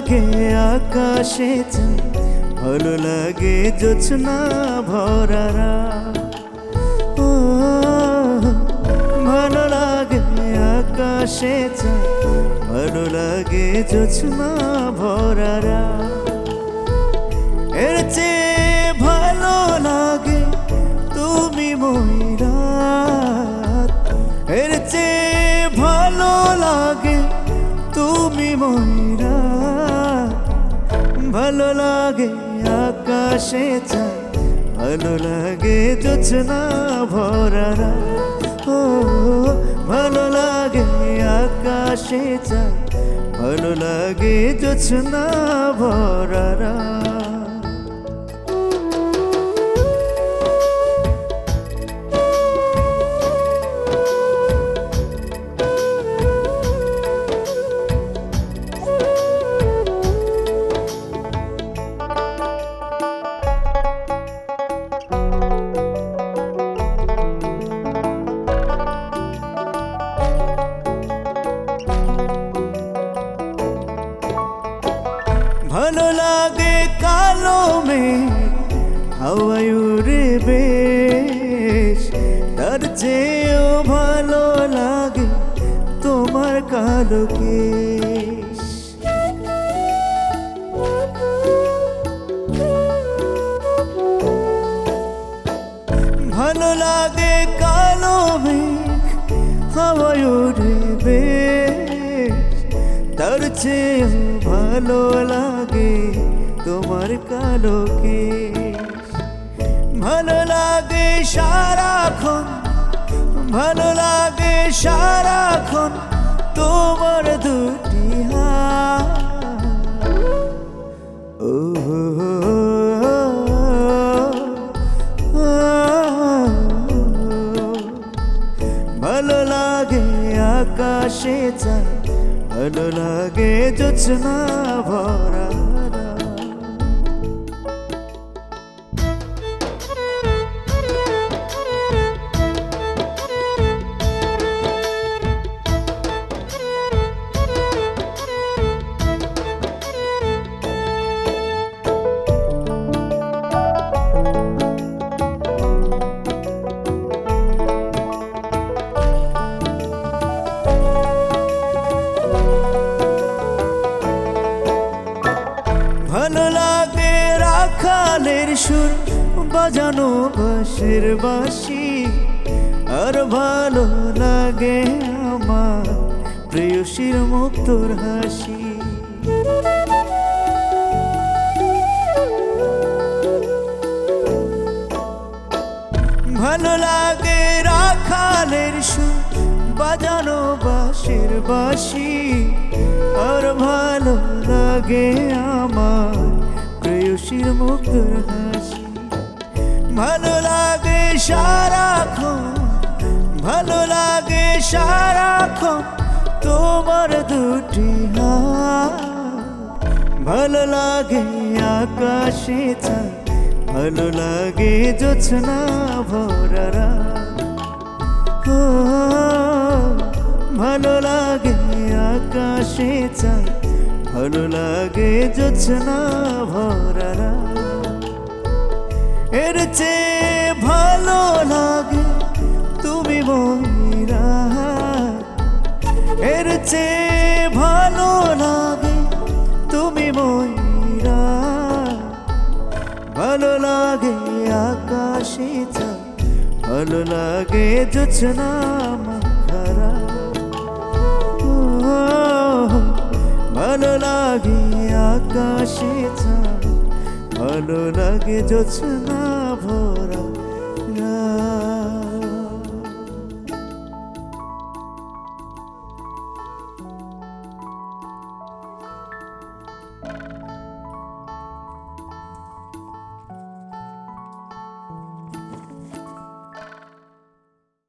লাগে আকাশে চাঁদ, ভালো লাগে জোছনা ভরা রাত। ও ভালো লাগে আকাশে চাঁদ, ভালো লাগে জোছনা ভরা রাত। এর চেয়ে ভালো লাগে তুমি ময়ূরাত, এর চেয়ে ভালো লাগে তুমি ময়ূরাত। ভালো লাগে আকাশে চাঁদ, ভালো লাগে জোছনা ভরা রাত। ও ভালো লাগে আকাশে চাঁদ, ভালো লাগে জোছনা ভরা রাত। ভালো লাগে কালো মেঘ হাওয়ায় উড়ে বেশ, তার চেয়েও ভালো লাগে তোমার কালো কেশ। ভালো লাগে কালো মেঘ হাওয়ায় উড়ে বেশ, তার চেয়েও ভালো লাগে তোমার কালো কেশ। ভালো লাগে সারাক্ষণ, ভালো লাগে সারাক্ষণ তোমার দুটি হাত। ও ভালো লাগে আকাশে চাঁদ, ভালো লাগে জোছনা ভরা রাত। ভালো লাগে রাখালের সুর বাজানো বাঁশের বাঁশি, আর ভালো লাগে আমার প্রেয়সীর মুক্তোর হাসি। ভালো লাগে রাখালের সুর বাজানো বাঁশের বাঁশি, আর ভালো লাগে আমার প্রেয়সীর মুক্তোর হাসি। ভালো লাগে সারাক্ষণ, ভালো লাগে সারাক্ষণ তোমার দুটি হাত। ভালো লাগে আকাশে চাঁদ, ভালো লাগে জোছনা ভরা রাত। ও ভালো লাগে আকাশে চাঁদ, ভালো লাগে জোছনা ভরা রাত। এর চেয়ে ভালো লাগে তুমি ময়ূরাত, এর চেয়ে ভালো লাগে তুমি ময়ূরাত। ভালো লাগে আকাশে চাঁদ, ভালো লাগে জোছনা মাখা রাত। ভালো লাগে আকাশে চাঁদ, ভালো লাগে জোছনা ভরা।